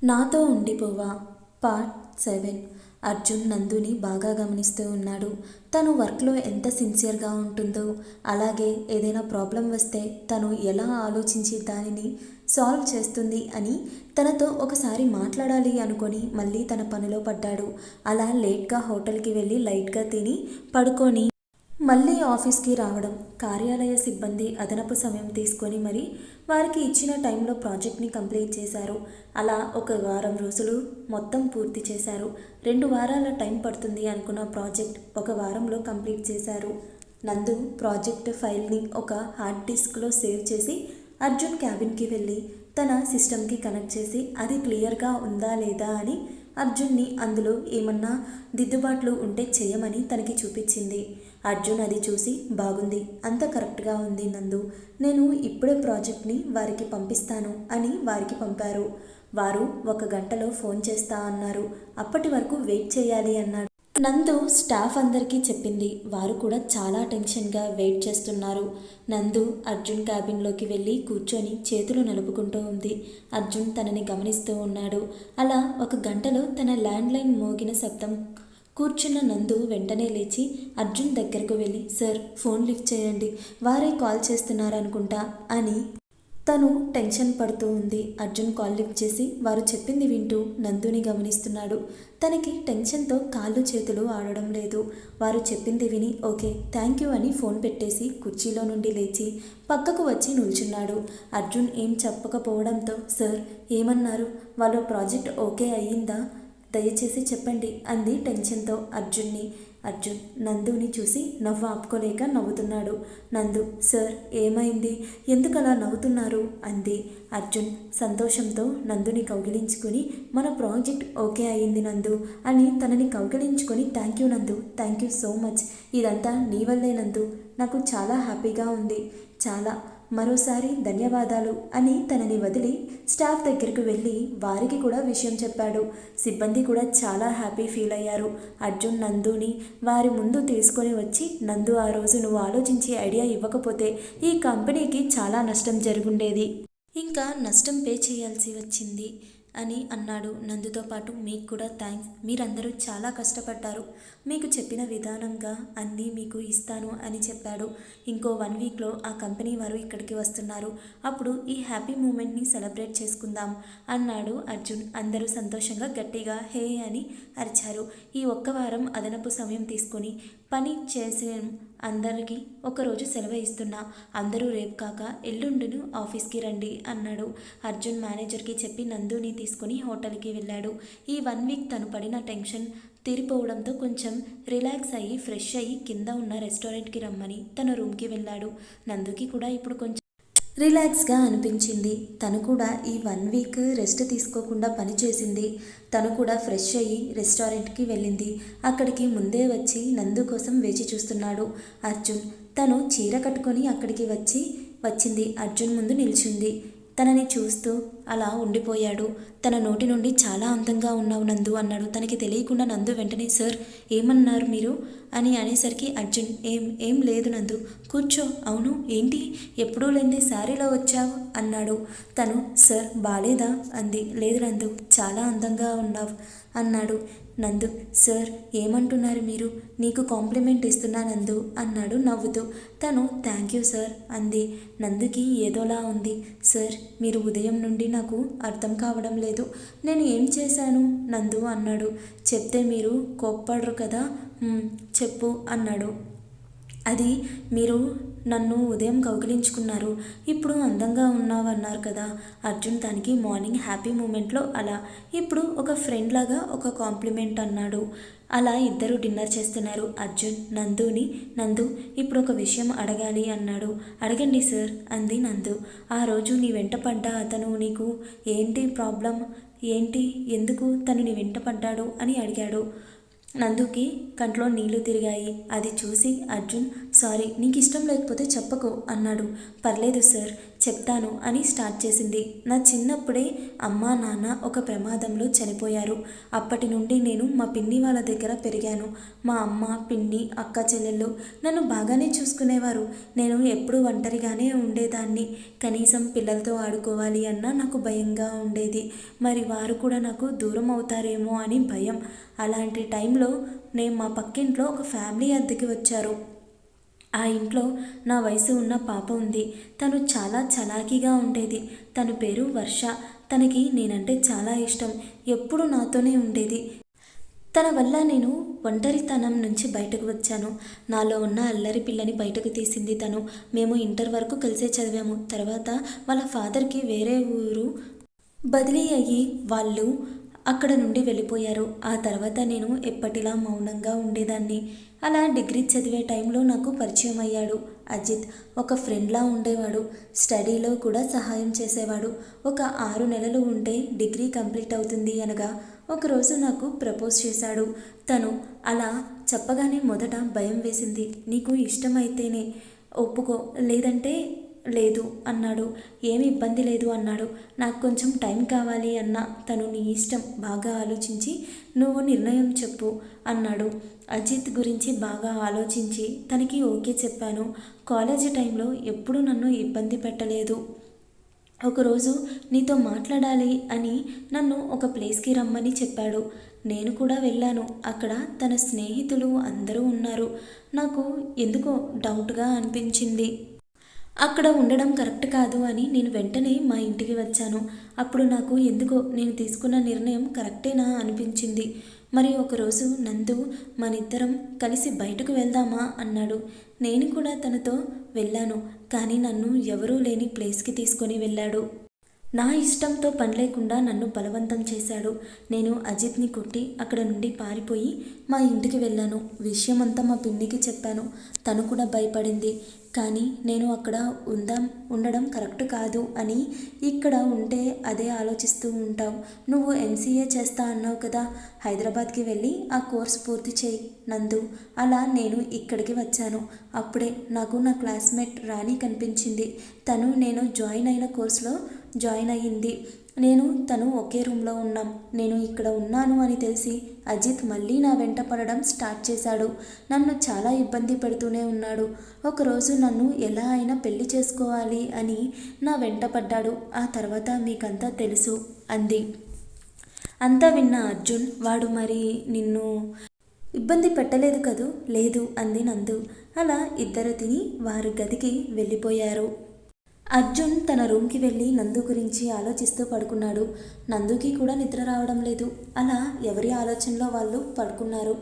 నాతో ఉండిపోవా పార్ట్ 7. అర్జున్ నందుని బాగా గమనిస్తూ ఉన్నాడు. తను వర్క్లో ఎంత సిన్సియర్గా ఉంటుందో, అలాగే ఏదైనా ప్రాబ్లం వస్తే తను ఎలా ఆలోచించి దానిని సాల్వ్ చేస్తుంది అని తనతో ఒకసారి మాట్లాడాలి అనుకొని మళ్ళీ తన పనిలో పడ్డాడు. అలా లేట్గా హోటల్కి వెళ్ళి లైట్గా తిని పడుకొని మళ్ళీ ఆఫీస్కి రావడం. కార్యాలయ సిబ్బంది అదనపు సమయం తీసుకొని మరి వారికి ఇచ్చిన టైంలో ప్రాజెక్ట్ని కంప్లీట్ చేశారు. అలా ఒక వారం రోజులు మొత్తం పూర్తి చేశారు. 2 వారాల టైం పడుతుంది అనుకున్న ప్రాజెక్ట్ ఒక వారంలో కంప్లీట్ చేశారు. నందు ప్రాజెక్ట్ ఫైల్ని ఒక హార్డ్ డిస్క్లో సేవ్ చేసి అర్జున్ క్యాబిన్కి వెళ్ళి తన సిస్టమ్కి కనెక్ట్ చేసి అది క్లియర్గా ఉందా లేదా అని అర్జున్ని అందులో ఏమన్నా దిద్దుబాట్లు ఉంటే చేయమని తనకి చూపించింది. అర్జున్ అది చూసి బాగుంది, అంత కరెక్ట్గా ఉంది నందు, నేను ఇప్పుడే ప్రాజెక్ట్ని వారికి పంపిస్తాను అని వారికి పంపారు. వారు 1 గంటలో ఫోన్ చేస్తా అన్నారు. అప్పటి వరకు వెయిట్ చేయాలి అన్నాడు. నందు స్టాఫ్ అందరికీ చెప్పింది. వారు కూడా చాలా టెన్షన్గా వెయిట్ చేస్తున్నారు. నందు అర్జున్ క్యాబిన్లోకి వెళ్ళి కూర్చొని చేతులు నలుపుకుంటూ ఉంది. అర్జున్ తనని గమనిస్తూ ఉన్నాడు. అలా 1 గంటలో తన ల్యాండ్లైన్ మోగిన శబ్దం కూర్చున్న నందు వెంటనే లేచి అర్జున్ దగ్గరకు వెళ్ళి, సార్ ఫోన్ లిఫ్ట్ చేయండి, వారే కాల్ చేస్తున్నారనుకుంటా అని తను టెన్షన్ పడుతూ ఉంది. అర్జున్ కాల్ లిఫ్ట్ చేసి వారు చెప్పింది వింటూ నందుని గమనిస్తున్నాడు. తనకి టెన్షన్తో కాళ్ళు చేతులు ఆడడం లేదు. వారు చెప్పింది విని ఓకే థ్యాంక్ యూ అని ఫోన్ పెట్టేసి కుర్చీలో నుండి లేచి పక్కకు వచ్చి నిల్చున్నాడు. అర్జున్ ఏం చెప్పకపోవడంతో సార్ ఏమన్నారు, వాళ్ళ ప్రాజెక్ట్ ఓకే అయ్యిందా, దయచేసి చెప్పండి అంది టెన్షన్తో అర్జున్ నందుని చూసి నవ్వు ఆపుకోలేక నవ్వుతున్నాడు. నందు సార్ ఏమైంది, ఎందుకలా నవ్వుతున్నారు అంది. అర్జున్ సంతోషంతో నందుని కౌగిలించుకుని మన ప్రాజెక్ట్ ఓకే అయ్యింది నందు అని తనని కౌగిలించుకొని థ్యాంక్ యూ నందు, థ్యాంక్ యూ సో మచ్, ఇదంతా నీ వల్లే నందు, నాకు చాలా హ్యాపీగా ఉంది, చాలా, మరోసారి ధన్యవాదాలు అని తనని వదిలి స్టాఫ్ దగ్గరకు వెళ్ళి వారికి కూడా విషయం చెప్పాడు. సిబ్బంది కూడా చాలా హ్యాపీ ఫీల్ అయ్యారు. అర్జున్ నందుని వారి ముందు తీసుకొని వచ్చి, నందు ఆ రోజు నువ్వు ఆలోచించి ఐడియా ఇవ్వకపోతే ఈ కంపెనీకి చాలా నష్టం జరుగుండేది, ఇంకా నష్టం పే చేయాల్సి వచ్చింది అని అన్నాడు. నందుతో పాటు మీకు కూడా థ్యాంక్స్, మీరందరూ చాలా కష్టపడ్డారు, మీకు చెప్పిన విధానంగా అన్నీ మీకు ఇస్తాను అని చెప్పాడు. ఇంకో 1 వీక్లో ఆ కంపెనీ వారు ఇక్కడికి వస్తున్నారు, అప్పుడు ఈ హ్యాపీ మూమెంట్ని సెలబ్రేట్ చేసుకుందాం అన్నాడు అర్జున్. అందరూ సంతోషంగా గట్టిగా హే అని అరిచారు. ఈ 1 వారం అదనపు సమయం తీసుకొని పని చేసే అందరికీ ఒకరోజు సెలవు ఇస్తున్నా, అందరూ రేపు కాక ఎల్లుండిను ఆఫీస్కి రండి అన్నాడు. అర్జున్ మేనేజర్కి చెప్పి నందుని తీసుకుని హోటల్కి వెళ్ళాడు. ఈ 1 వీక్ తను పడిన టెన్షన్ తీరిపోవడంతో కొంచెం రిలాక్స్ అయ్యి ఫ్రెష్ అయ్యి కింద ఉన్న రెస్టారెంట్కి రమ్మని తన రూమ్కి వెళ్ళాడు. నందుకి కూడా ఇప్పుడు కొంచెం రిలాక్స్గా అనిపించింది. తను కూడా ఈ 1 వీక్ రెస్ట్ తీసుకోకుండా పని చేసింది. తను కూడా ఫ్రెష్ అయ్యి రెస్టారెంట్కి వెళ్ళింది. అక్కడికి ముందే వచ్చి నందు కోసం వేచి చూస్తున్నాడు అర్జున్. తను చీర కట్టుకొని అక్కడికి వచ్చింది అర్జున్ ముందు నిల్చుంది. తనని చూస్తూ అలా ఉండిపోయాడు. తన నోటి నుండి చాలా అందంగా ఉన్నావు నందు అన్నాడు. తనకి తెలియకుండా నందు వెంటనే సార్ ఏమన్నారు మీరు అని అనేసరికి అర్జున్ ఏం లేదు నందు, కూర్చో, అవును ఏంటి ఎప్పుడూ లేని శారీలో వచ్చావు అన్నాడు. తను సార్ బాలేదా అంది. లేదు నందు చాలా అందంగా ఉన్నావు అన్నాడు. నందు సార్ ఏమంటున్నారు మీరు, నీకు కాంప్లిమెంట్ ఇస్తున్నా నందు అన్నాడు నవ్వుతూ. తను థ్యాంక్ యూ సార్ అంది. నందుకి ఏదోలా ఉంది. సార్ మీరు ఉదయం నుండి నాకు అర్థం కావడం లేదు, నేను ఏం చేశాను నందు అన్నాడు. చెప్తే మీరు కోప్పడరు కదా, చెప్పు అన్నాడు. అది మీరు నన్ను ఉదయం కౌగిలించుకున్నారు, ఇప్పుడు అందంగా ఉన్నావన్నారు కదా. అర్జున్ దానికి మార్నింగ్ హ్యాపీ మూమెంట్లో అలా, ఇప్పుడు ఒక ఫ్రెండ్ లాగా ఒక కాంప్లిమెంట్ అన్నాడు. అలా ఇద్దరు డిన్నర్ చేస్తున్నారు. అర్జున్ నందు ఇప్పుడు ఒక విషయం అడగాలి అన్నాడు. అడగండి సార్ అంది నందు. ఆ రోజు నీ వెంట పడ్డ అతను నీకు ఏంటి ప్రాబ్లం ఏంటి, ఎందుకు తను నీ వెంట పడ్డాడు అని అడిగాడు. నందుకి కంట్లో నీళ్లు తిరిగాయి. అది చూసి అర్జున్ సారీ, నీకు ఇష్టం లేకపోతే చెప్పకు అన్నాడు. పర్లేదు సార్, చెప్తాను అని స్టార్ట్ చేసింది. నా చిన్నప్పుడే అమ్మా నాన్న ఒక ప్రమాదంలో చనిపోయారు. అప్పటి నుండి నేను మా పిన్ని వాళ్ళ దగ్గర పెరిగాను. మా అమ్మ, పిన్ని, అక్క చెల్లెళ్ళు నన్ను బాగానే చూసుకునేవారు. నేను ఎప్పుడూ ఒంటరిగానే ఉండేదాన్ని. కనీసం పిల్లలతో ఆడుకోవాలి అన్నా నాకు భయంగా ఉండేది. మరి వారు కూడా నాకు దూరం అవుతారేమో అని భయం. అలాంటి టైంలో నేను మా పక్కింట్లో ఒక ఫ్యామిలీ అద్దెకి వచ్చారు. ఆ ఇంట్లో నా వయసు ఉన్న పాప ఉంది. తను చాలా చలాకీగా ఉండేది. తన పేరు వర్ష. తనకి నేనంటే చాలా ఇష్టం. ఎప్పుడు నాతోనే ఉండేది. తన వల్ల నేను ఒంటరితనం నుంచి బయటకు వచ్చాను. నాలో ఉన్న అల్లరి పిల్లని బయటకు తీసింది తను. మేము ఇంటర్ వరకు కలిసే చదివాము. తర్వాత వాళ్ళ ఫాదర్కి వేరే ఊరు బదిలీ అయ్యి వాళ్ళు అక్కడ నుండి వెళ్ళిపోయారు. ఆ తర్వాత నేను ఎప్పటిలా మౌనంగా ఉండేదాన్ని. అలా డిగ్రీ చదివే టైంలో నాకు పరిచయం అయ్యాడు అజిత్. ఒక ఫ్రెండ్లా ఉండేవాడు. స్టడీలో కూడా సహాయం చేసేవాడు. ఒక 6 నెలలు ఉంటే డిగ్రీ కంప్లీట్ అవుతుంది అనగా ఒకరోజు నాకు ప్రపోజ్ చేశాడు. తను అలా చెప్పగానే మొదట భయం వేసింది. నీకు ఇష్టమైతేనే ఒప్పుకో, లేదంటే లేదు అన్నాడు. ఏమి ఇబ్బంది లేదు అన్నాడు. నాకు కొంచెం టైం కావాలి అన్నా. తను నీ ఇష్టం, బాగా ఆలోచించి నువ్వు నిర్ణయం చెప్పు అన్నాడు. అజిత్ గురించి బాగా ఆలోచించి తనకి ఓకే చెప్పాను. కాలేజీ టైంలో ఎప్పుడూ నన్ను ఇబ్బంది పెట్టలేదు. ఒకరోజు నీతో మాట్లాడాలి అని నన్ను ఒక ప్లేస్కి రమ్మని చెప్పాడు. నేను కూడా వెళ్ళాను. అక్కడ తన స్నేహితులు అందరూ ఉన్నారు. నాకు ఎందుకో డౌట్గా అనిపించింది. అక్కడ ఉండడం కరెక్ట్ కాదు అని నేను వెంటనే మా ఇంటికి వచ్చాను. అప్పుడు నాకు ఎందుకో నేను తీసుకున్న నిర్ణయం కరెక్టేనా అనిపించింది. మరి ఒకరోజు నందు మనిద్దరం కలిసి బయటకు వెళ్దామా అన్నాడు. నేను కూడా తనతో వెళ్ళాను. కానీ నన్ను ఎవరూ లేని ప్లేస్కి తీసుకొని వెళ్ళాడు. నా ఇష్టంతో పని లేకుండా నన్ను బలవంతం చేశాడు. నేను అజిత్ని కొట్టి అక్కడ నుండి పారిపోయి మా ఇంటికి వెళ్ళాను. విషయమంతా మా పిన్నికి చెప్పాను. తను కూడా భయపడింది. కానీ నేను అక్కడ ఉండడం కరెక్ట్ కాదు అని, ఇక్కడ ఉంటే అదే ఆలోచిస్తూ ఉంటావు. నువ్వు ఎంసీఏ చేస్తా అన్నావు కదా, హైదరాబాద్కి వెళ్ళి ఆ కోర్స్ పూర్తి చేయి నందు. అలా నేను ఇక్కడికి వచ్చాను. అప్పుడే నాకు నా క్లాస్మేట్ రాణి కనిపించింది. తను నేను జాయిన్ అయిన కోర్సులో జాయిన్ అయ్యింది. నేను తను ఒకే రూమ్లో ఉన్నాం. నేను ఇక్కడ ఉన్నాను అని తెలిసి అజిత్ మళ్ళీ నా వెంట పడడం స్టార్ట్ చేశాడు. నన్ను చాలా ఇబ్బంది పెడుతూనే ఉన్నాడు. ఒకరోజు నన్ను ఎలా అయినా పెళ్లి చేసుకోవాలి అని నా వెంట పడ్డాడు. ఆ తర్వాత మీకంతా తెలుసు అంది. అంతా విన్న అర్జున్, వాడు మరి నిన్ను ఇబ్బంది పెట్టలేదు కదూ? లేదు అంది నందు. అలా ఇద్దరు తిని వారి గదికి వెళ్ళిపోయారు. అర్జున్ తన రూమ్కి వెళ్ళి నందు గురించి ఆలోచిస్తూ పడుకున్నాడు. నందుకి కూడా నిద్ర రావడం లేదు. అలా ఎవరి ఆలోచనలో వాళ్ళు పడుకున్నారు.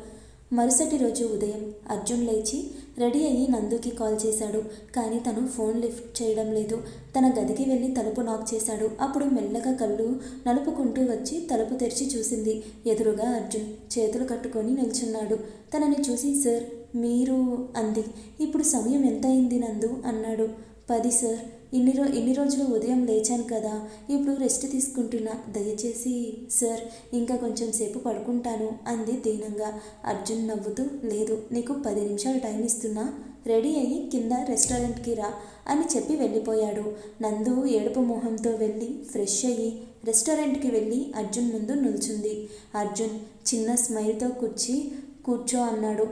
మరుసటి రోజు ఉదయం అర్జున్ లేచి రెడీ అయ్యి నందుకి కాల్ చేశాడు. కానీ తను ఫోన్ లిఫ్ట్ చేయడం లేదు. తన గదికి వెళ్ళి తలుపు నాక్ చేశాడు. అప్పుడు మెల్లగా కళ్ళు నలుపుకుంటూ వచ్చి తలుపు తెరిచి చూసింది. ఎదురుగా అర్జున్ చేతులు కట్టుకొని నిల్చున్నాడు. తనని చూసి సార్ మీరు అంది. ఇప్పుడు సమయం ఎంత అయింది నందు అన్నాడు. 10 సార్. ఇన్ని రోజులు ఉదయం లేచాను కదా, ఇప్పుడు రెస్ట్ తీసుకుంటున్నా. దయచేసి సార్ ఇంకా కొంచెం సేపు పడుకుంటాను అంది దీనంగా. అర్జున్ నవ్వుతూ, లేదు, నీకు 10 నిమిషాలు టైం ఇస్తున్నా, రెడీ అయ్యి కింద రెస్టారెంట్కి రా అని చెప్పి వెళ్ళిపోయాడు. నందు ఏడుపు మొహంతో వెళ్ళి ఫ్రెష్ అయ్యి రెస్టారెంట్కి వెళ్ళి అర్జున్ ముందు నిల్చుంది. అర్జున్ చిన్న స్మైల్తో కూర్చో అన్నాడు.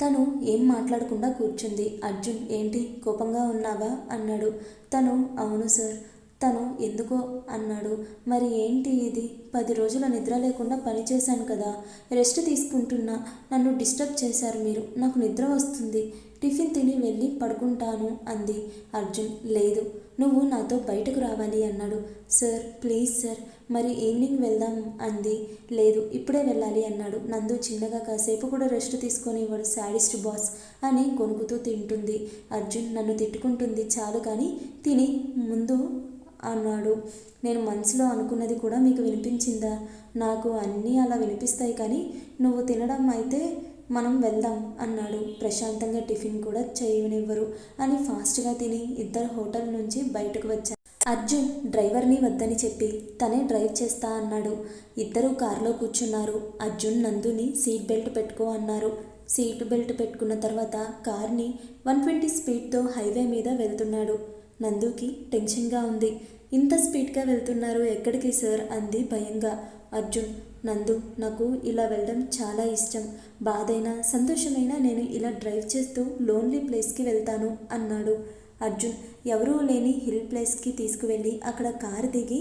తను ఏం మాట్లాడకుండా కూర్చుంది. అర్జున్, ఏంటి కోపంగా ఉన్నావా అన్నాడు. తను అవును సార్. తను ఎందుకో అన్నాడు. మరి ఏంటి ఇది? 10 రోజుల నిద్ర లేకుండా పనిచేశాను కదా, రెస్ట్ తీసుకుంటున్నా. నన్ను డిస్టర్బ్ చేశారు మీరు. నాకు నిద్ర వస్తుంది. టిఫిన్ తిని వెళ్ళి పడుకుంటాను అంది. అర్జున్, లేదు, నువ్వు నాతో బయటకు రావాలి అన్నాడు. సార్ ప్లీజ్ సార్, మరి ఈవినింగ్ వెళ్దాం అంది. లేదు, ఇప్పుడే వెళ్ళాలి అన్నాడు. నందు చిన్నగా, కాసేపు కూడా రెస్ట్ తీసుకొని వాడు శాడిస్ట్ బాస్ అని కొనుక్కుతూ తింటుంది. అర్జున్, నన్ను తిట్టుకుంటుంది చాలు కానీ తిని ముందు అన్నాడు. నేను మనసులో అనుకున్నది కూడా మీకు వినిపించిందా? నాకు అన్నీ అలా వినిపిస్తాయి కానీ నువ్వు తినడం అయితే మనం వెళ్దాం అన్నాడు. ప్రశాంతంగా టిఫిన్ కూడా చేయనివ్వరు అని ఫాస్ట్గా తిని ఇద్దరు హోటల్ నుంచి బయటకు వచ్చారు. అర్జున్ డ్రైవర్ని వద్దని చెప్పి తనే డ్రైవ్ చేస్తా అన్నాడు. ఇద్దరు కారులో కూర్చున్నారు. అర్జున్ నందుని సీట్ బెల్ట్ పెట్టుకో అన్నారు. సీట్ బెల్ట్ పెట్టుకున్న తర్వాత కార్ని 120 స్పీడ్తో హైవే మీద వెళ్తున్నాడు. నందుకి టెన్షన్గా ఉంది. ఇంత స్పీడ్గా వెళ్తున్నారు ఎక్కడికి సార్ అంది భయంగా. అర్జున్, నందు, నాకు ఇలా వెళ్ళడం చాలా ఇష్టం. బాధైనా సంతోషమైనా నేను ఇలా డ్రైవ్ చేస్తూ లోన్లీ ప్లేస్కి వెళ్తాను అన్నాడు. అర్జున్ ఎవరూ లేని హిల్ ప్లేస్కి తీసుకువెళ్ళి అక్కడ కారు దిగి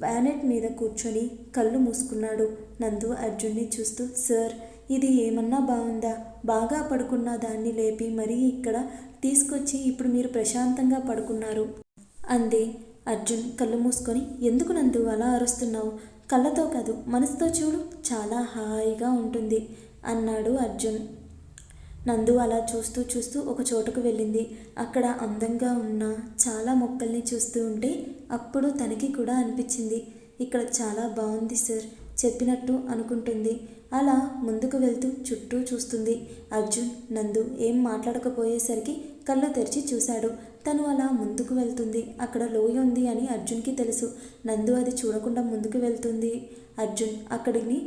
బ్యానెట్ మీద కూర్చొని కళ్ళు మూసుకున్నాడు. నందు అర్జున్ని చూస్తూ, సార్, ఇది ఏమన్నా బాగుందా? బాగా పడుకున్న దాన్ని లేపి మరీ ఇక్కడ తీసుకొచ్చి ఇప్పుడు మీరు ప్రశాంతంగా పడుకున్నారు అంది. అర్జున్ కళ్ళు మూసుకొని, ఎందుకు నందు అలా అరుస్తున్నావు? కళ్ళతో కాదు, మనసుతో చూడు, చాలా హాయిగా ఉంటుంది అన్నాడు అర్జున్. నందు అలా చూస్తూ చూస్తూ ఒక చోటుకు వెళ్ళింది. అక్కడ అందంగా ఉన్న చాలా మొక్కల్ని చూస్తూ ఉంటే అప్పుడు తనకి కూడా అనిపించింది, ఇక్కడ చాలా బాగుంది సార్, చెప్పినట్టు అనుకుంటుంది. అలా ముందుకు వెళ్తూ చుట్టూ చూస్తుంది. అర్జున్, నందు ఏం మాట్లాడకపోయేసరికి కళ్ళు తెరిచి చూశాడు. తను అలా ముందుకు వెళ్తుంది. అక్కడ లోయ ఉంది అని అర్జున్కి తెలుసు. నందు అది చూడకుండా ముందుకు వెళ్తుంది. అర్జున్ అక్కడిని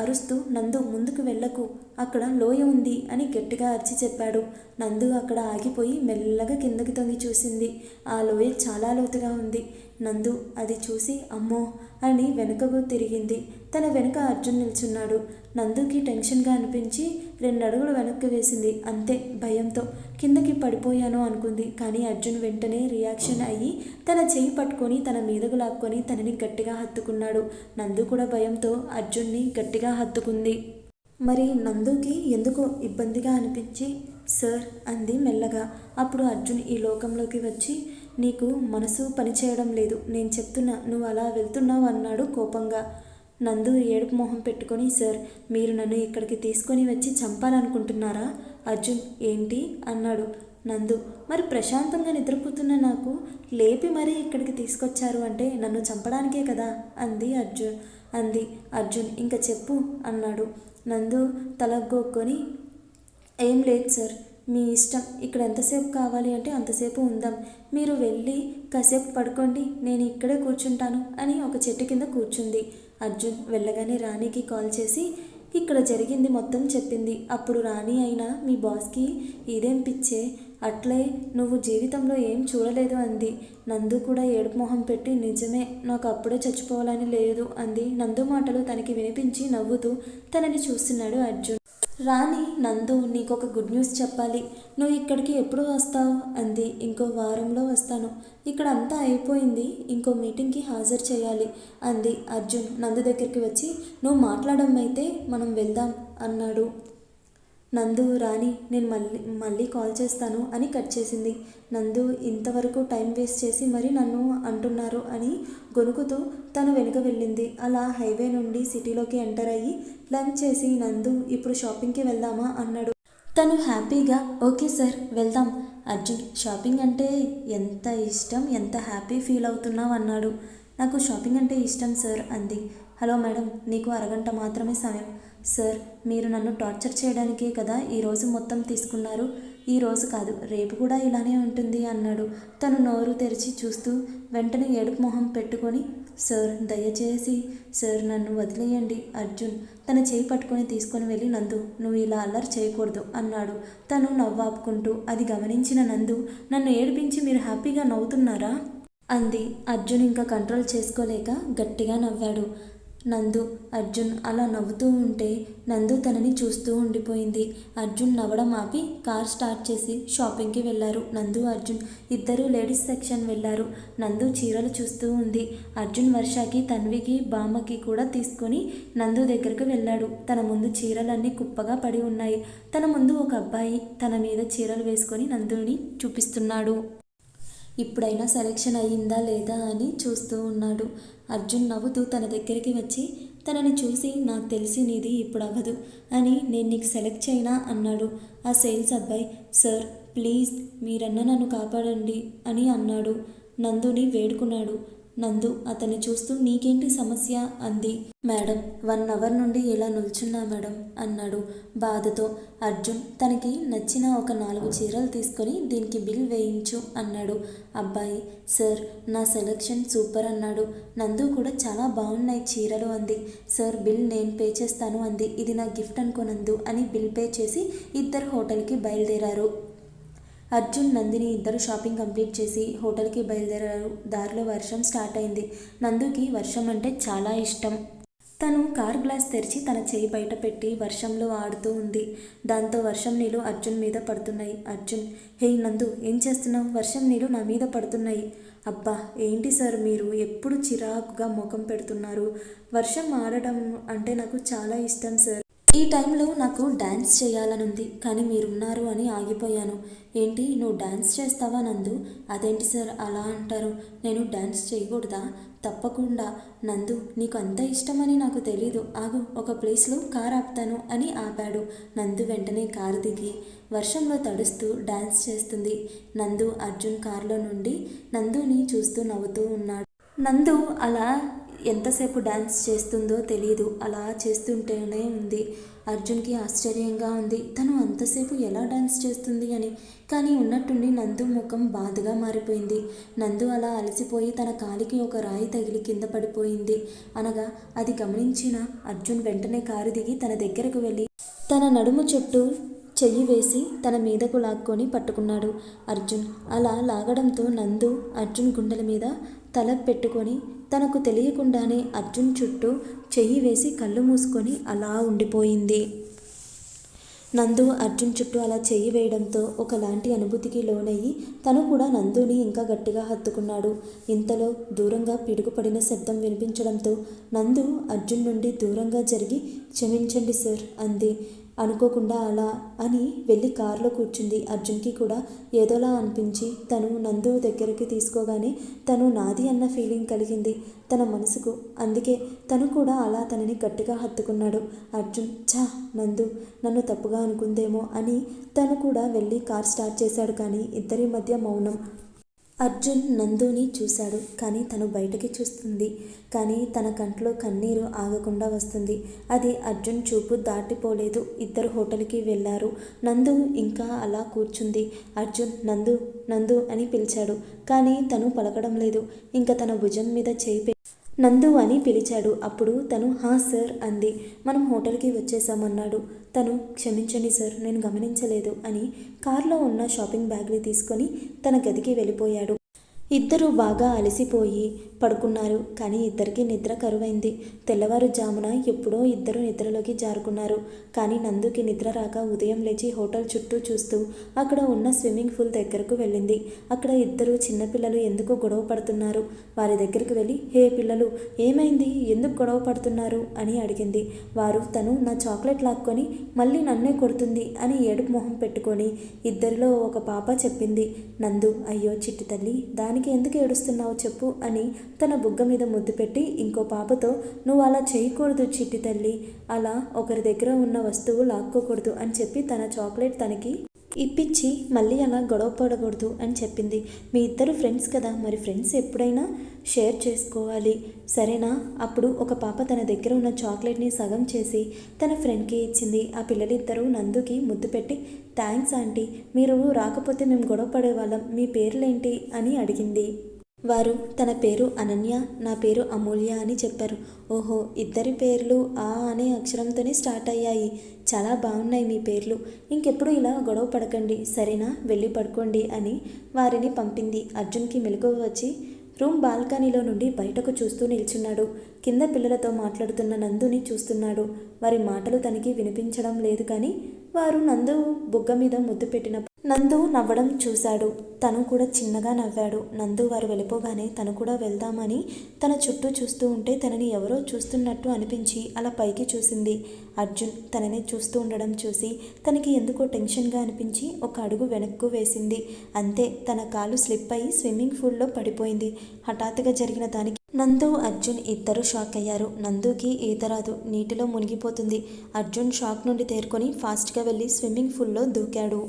అరుస్తూ, నందు ముందుకు వెళ్ళకు, అక్కడ లోయ ఉంది అని గట్టిగా అరిచి చెప్పాడు. నందు అక్కడ ఆగిపోయి మెల్లగా కిందకి తొంగి చూసింది. ఆ లోయ చాలా లోతుగా ఉంది. నందు అది చూసి అమ్మో అని వెనుకకు తిరిగింది. తన వెనుక అర్జున్ నిల్చున్నాడు. నందుకి టెన్షన్గా అనిపించి 2 అడుగులు వెనక్కి వేసింది. అంతే, భయంతో కిందకి పడిపోయాను అనుకుంది. కానీ అర్జున్ వెంటనే రియాక్షన్ అయ్యి తన చెయ్యి పట్టుకొని తన మీదకు లాక్కొని తనని గట్టిగా హత్తుకున్నాడు. నందు కూడా భయంతో అర్జున్ని గట్టిగా హత్తుకుంది. మరి నందుకి ఎందుకో ఇబ్బందిగా అనిపించి సార్ అంది మెల్లగా. అప్పుడు అర్జున్ ఈ లోకంలోకి వచ్చి, నీకు మనసు పనిచేయడం లేదు, నేను చెప్తున్నా, నువ్వు అలా వెళ్తున్నావు అన్నాడు కోపంగా. నందు ఏడుపు మొహం పెట్టుకొని, సార్, మీరు నన్ను ఇక్కడికి తీసుకొని వచ్చి చంపాలనుకుంటున్నారా? అర్జున్ ఏంటి అన్నాడు. నందు, మరి ప్రశాంతంగా నిద్రపోతున్న నాకు లేపి మరీ ఇక్కడికి తీసుకొచ్చారు అంటే నన్ను చంపడానికే కదా అంది అర్జున్ ఇంకా చెప్పు అన్నాడు. నందు తలగొక్కొని, ఏం లేదు సార్, మీ ఇష్టం, ఇక్కడ ఎంతసేపు కావాలి అంటే అంతసేపు ఉందాం, మీరు వెళ్ళి కాసేపు పడుకోండి, నేను ఇక్కడే కూర్చుంటాను అని ఒక చెట్టు కింద కూర్చుంది. అర్జున్ వెళ్ళగానే రాణికి కాల్ చేసి ఇక్కడ జరిగింది మొత్తం చెప్పింది. అప్పుడు రాణి అయినా మీ బాస్కి ఇదేం పిచ్చే, అట్లే నువ్వు జీవితంలో ఏం చూడలేదు అంది. నందు కూడా ఏడుపు మొహం పెట్టి, నిజమే, నాకు అప్పుడే చచ్చిపోవాలని లేదు అంది. నందు మాటలు తనకి వినిపించి నవ్వుతూ తనని చూస్తున్నాడు అర్జున్. రాణి, నందు, నీకొక గుడ్ న్యూస్ చెప్పాలి, నువ్వు ఇక్కడికి ఎప్పుడు వస్తావు అంది. ఇంకో వారంలో వస్తాను, ఇక్కడ అంతా అయిపోయింది, ఇంకో మీటింగ్కి హాజరు చేయాలి అంది. అర్జున్ నందు దగ్గరికి వచ్చి, నువ్వు మాట్లాడమైతే మనం వెళ్దాం అన్నాడు. నందు, రాణి, నేను మళ్ళీ కాల్ చేస్తాను అని కట్ చేసింది. నందు ఇంతవరకు టైం వేస్ట్ చేసి మరీ నన్ను అంటున్నారు అని గొనుకుతూ తను వెనుక వెళ్ళింది. అలా హైవే నుండి సిటీలోకి ఎంటర్ అయ్యి లంచ్ చేసి, నందు ఇప్పుడు షాపింగ్కి వెళ్దామా అన్నాడు. తను హ్యాపీగా ఓకే సార్ వెళ్దాం. అర్జున్, షాపింగ్ అంటే ఎంత ఇష్టం, ఎంత హ్యాపీ ఫీల్ అవుతున్నావు అన్నాడు. నాకు షాపింగ్ అంటే ఇష్టం సార్ అంది. హలో మేడం, నీకు అరగంట మాత్రమే సమయం. సార్, మీరు నన్ను టార్చర్ చేయడానికే కదా ఈరోజు మొత్తం తీసుకున్నారు, ఈరోజు కాదు రేపు కూడా ఇలానే ఉంటుంది అన్నాడు. తను నోరు తెరిచి చూస్తూ వెంటనే ఏడుపు మొహం పెట్టుకొని, సార్ దయచేసి సార్ నన్ను వదిలేయండి. అర్జున్ తన చేయి పట్టుకొని తీసుకొని వెళ్ళి, నందు నువ్వు ఇలా అల్లరి చేయకూడదు అన్నాడు. తను నవ్వాపుకుంటూ. అది గమనించిన నందు, నన్ను ఏడిపించి మీరు హ్యాపీగా నవ్వుతున్నారా అంది. అర్జున్ ఇంకా కంట్రోల్ చేసుకోలేక గట్టిగా నవ్వాడు. నందు అర్జున్ అలా నవ్వుతూ ఉంటే నందు తనని చూస్తూ ఉండిపోయింది. అర్జున్ నవ్వడం ఆపి కార్ స్టార్ట్ చేసి షాపింగ్కి వెళ్ళారు. నందు అర్జున్ ఇద్దరూ లేడీస్ సెక్షన్ వెళ్ళారు. నందు చీరలు చూస్తూ ఉంది. అర్జున్ వర్షకి, తన్వికి, బామ్మకి కూడా తీసుకొని నందు దగ్గరకు వెళ్ళాడు. తన ముందు చీరలన్నీ కుప్పగా పడి ఉన్నాయి. తన ముందు ఒక అబ్బాయి తన మీద చీరలు వేసుకొని నందుని చూపిస్తున్నాడు. ఇప్పుడైనా సెలెక్షన్ అయ్యిందా లేదా అని చూస్తూ ఉన్నాడు. అర్జున్ నవ్వుతూ తన దగ్గరికి వచ్చి తనని చూసి, నాకు తెలిసి నీది ఇప్పుడు అవ్వదు అని నేను నీకు సెలెక్ట్ చేయనా అన్నాడు. ఆ సేల్స్ అబ్బాయి, సార్ ప్లీజ్ మీరన్నా నన్ను కాపాడండి అని అన్నాడు. నందుని వేడుకున్నాడు. నందు అతన్ని చూస్తూ నీకేంటి సమస్య అంది. మేడం 1 అవర్ నుండి ఇలా నిల్చున్నా మేడం అన్నాడు బాధతో. అర్జున్ తనకి నచ్చిన ఒక 4 చీరలు తీసుకొని దీనికి బిల్ వేయించు అన్నాడు. అబ్బాయి సార్ నా సెలెక్షన్ సూపర్ అన్నాడు. నందు కూడా చాలా బాగున్నాయి చీరలు అంది. సార్ బిల్ నేను పే చేస్తాను అంది. ఇది నా గిఫ్ట్ అనుకోనందు అని బిల్ పే చేసి ఇద్దరు హోటల్కి బయలుదేరారు. అర్జున్ నందిని ఇద్దరు షాపింగ్ కంప్లీట్ చేసి హోటల్కి బయలుదేరారు. దారిలో వర్షం స్టార్ట్ అయింది. నందుకి వర్షం అంటే చాలా ఇష్టం. తను కార్ గ్లాస్ తెరిచి తన చేయి బయట పెట్టి వర్షంలో ఆడుతూ ఉంది. దాంతో వర్షం నీళ్ళు అర్జున్ మీద పడుతున్నాయి. అర్జున్ హే నందు ఏం చేస్తున్నావు? వర్షం నీళ్ళు నా మీద పడుతున్నాయి. అబ్బా ఏంటి సార్ మీరు ఎప్పుడు చిరాకుగా ముఖం పెడుతున్నారు? వర్షం ఆడటం అంటే నాకు చాలా ఇష్టం సార్. ఈ టైంలో నాకు డ్యాన్స్ చేయాలనుంది కానీ మీరున్నారు అని ఆగిపోయాను. ఏంటి నువ్వు డ్యాన్స్ చేస్తావా నందు? అదేంటి సార్ అలా అంటారు? నేను డ్యాన్స్ చేయకూడదా? తప్పకుండా నందు నీకు అంత ఇష్టమని నాకు తెలీదు. ఆగు ఒక ప్లేస్లో కార్ ఆపుతాను అని ఆపాడు. నందు వెంటనే కారు దిగి వర్షంలో తడుస్తూ డ్యాన్స్ చేస్తుంది. నందు అర్జున్ కారులో నుండి నందుని చూస్తూ నవ్వుతూ ఉన్నాడు. నందు అలా ఎంతసేపు డ్యాన్స్ చేస్తుందో తెలియదు. అలా చేస్తుంటేనే ఉంది. అర్జున్కి ఆశ్చర్యంగా ఉంది తను అంతసేపు ఎలా డ్యాన్స్ చేస్తుంది అని. కానీ ఉన్నట్టుండి నందు ముఖం బాధగా మారిపోయింది. నందు అలా అలసిపోయి తన కాలికి ఒక రాయి తగిలి కింద పడిపోయింది అనగా అది గమనించిన అర్జున్ వెంటనే కారు దిగి తన దగ్గరకు వెళ్ళి తన నడుము చుట్టూ చెయ్యి వేసి తన మీదకు లాక్కొని పట్టుకున్నాడు. అర్జున్ అలా లాగడంతో నందు అర్జున్ గుండెల మీద తల పెట్టుకొని తనకు తెలియకుండానే అర్జున్ చుట్టూ చెయ్యి వేసి కళ్ళు మూసుకొని అలా ఉండిపోయింది. నందు అర్జున్ చుట్టూ అలా చెయ్యి వేయడంతో ఒకలాంటి అనుభూతికి లోనయ్యి తను కూడా నందుని ఇంకా గట్టిగా హత్తుకున్నాడు. ఇంతలో దూరంగా పిడుగుపడిన శబ్దం వినిపించడంతో నందు అర్జున్ నుండి దూరంగా జరిగి క్షమించండి సార్ అంది. అనుకోకుండా అలా అని వెళ్ళి కారులో కూర్చుంది. అర్జున్కి కూడా ఏదోలా అనిపించి తను నందు దగ్గరికి తీసుకోగానే తను నాది అన్న ఫీలింగ్ కలిగింది తన మనసుకు. అందుకే తను కూడా అలా తనని గట్టిగా హత్తుకున్నాడు. అర్జున్ ఛా నందు నన్ను తప్పుగా అనుకుందేమో అని తను కూడా వెళ్ళి కార్ స్టార్ట్ చేశాడు. కానీ ఇద్దరి మధ్య మౌనం. అర్జున్ నందుని చూశాడు కానీ తను బయటకి చూస్తుంది. కానీ తన కంట్లో కన్నీరు ఆగకుండా వస్తుంది. అది అర్జున్ చూపు దాటిపోలేదు. ఇద్దరు హోటల్కి వెళ్ళారు. నందు ఇంకా అలా కూర్చుంది. అర్జున్ నందు నందు అని పిలిచాడు కానీ తను పలకడం లేదు. ఇంకా తన భుజం మీద చేయి నందు అని పిలిచాడు. అప్పుడు తను హా సార్ అంది. మనం హోటల్కి వచ్చేసామన్నాడు. తను క్షమించండి సార్ నేను గమనించలేదు అని కారులో ఉన్న షాపింగ్ బ్యాగ్ని తీసుకొని తన గదికి వెళ్ళిపోయాడు. ఇద్దరూ బాగా అలసిపోయి పడుకున్నారు. కానీ ఇద్దరికీ నిద్ర కరువైంది. తెల్లవారుజామున ఎప్పుడో ఇద్దరు నిద్రలోకి జారుకున్నారు. కానీ నందుకి నిద్ర రాక ఉదయం లేచి హోటల్ చుట్టూ చూస్తూ అక్కడ ఉన్న స్విమ్మింగ్ పూల్ దగ్గరకు వెళ్ళింది. అక్కడ ఇద్దరు చిన్నపిల్లలు ఎందుకు గొడవ పడుతున్నారు. వారి దగ్గరికి వెళ్ళి హే పిల్లలు ఏమైంది ఎందుకు గొడవ పడుతున్నారు అని అడిగింది. వారు తను నా చాక్లెట్ లాక్కొని మళ్ళీ నన్నే కొడుతుంది అని ఏడుపు మొహం పెట్టుకొని ఇద్దరిలో ఒక పాప చెప్పింది. నందు అయ్యో చిట్టి తల్లి దానికి ఎందుకు ఏడుస్తున్నావు చెప్పు అని తన బుగ్గ మీద ముద్దు పెట్టి ఇంకో పాపతో నువ్వు అలా చేయకూడదు చిట్టి తల్లి, అలా ఒకరి దగ్గర ఉన్న వస్తువు లాక్కోకూడదు అని చెప్పి తన చాక్లెట్ తనకి ఇప్పించి మళ్ళీ అలా గొడవ పడకూడదు అని చెప్పింది. మీ ఇద్దరు ఫ్రెండ్స్ కదా మరి ఫ్రెండ్స్ ఎప్పుడైనా షేర్ చేసుకోవాలి సరేనా. అప్పుడు ఒక పాప తన దగ్గర ఉన్న చాక్లెట్ని సగం చేసి తన ఫ్రెండ్కి ఇచ్చింది. ఆ పిల్లలిద్దరూ నందుకి ముద్దు పెట్టి థ్యాంక్స్ ఆంటీ మీరు రాకపోతే మేము గొడవ పడేవాళ్ళం మీ పేర్లేంటి అని అడిగింది. వారు తన పేరు అనన్య నా పేరు అమూల్య అని చెప్పారు. ఓహో ఇద్దరి పేర్లు ఆ అనే అక్షరంతోనే స్టార్ట్ అయ్యాయి. చాలా బాగున్నాయి మీ పేర్లు. ఇంకెప్పుడు ఇలా గొడవ పడకండి సరేనా వెళ్ళి పడుకోండి అని వారిని పంపింది. అర్జున్కి మెలకువ వచ్చి రూమ్ బాల్కనీలో నుండి బయటకు చూస్తూ నిల్చున్నాడు. కింద పిల్లలతో మాట్లాడుతున్న నందుని చూస్తున్నాడు. వారి మాటలు తనకి వినిపించడం లేదు కానీ వారు నందు బుగ్గ మీద ముద్దు పెట్టినప్పుడు నందు నవ్వడం చూశాడు. తను కూడా చిన్నగా నవ్వాడు. నందు వారు వెళ్ళిపోగానే తను కూడా వెళ్దామని తన చుట్టూ చూస్తూ ఉంటే తనని ఎవరో చూస్తున్నట్టు అనిపించి అలా పైకి చూసింది. అర్జున్ తనని చూస్తూ ఉండడం చూసి తనకి ఎందుకో టెన్షన్గా అనిపించి ఒక అడుగు వెనక్కు వేసింది. అంతే తన కాలు స్లిప్ అయి స్విమ్మింగ్ పూల్లో పడిపోయింది. హఠాత్తుగా జరిగిన దానికి నందు అర్జున్ ఇద్దరు షాక్ అయ్యారు. నందుకి ఈత రాదు, నీటిలో మునిగిపోతుంది. అర్జున్ షాక్ నుండి తేరుకొని ఫాస్ట్గా వెళ్ళి స్విమ్మింగ్ పూల్లో దూకాడు.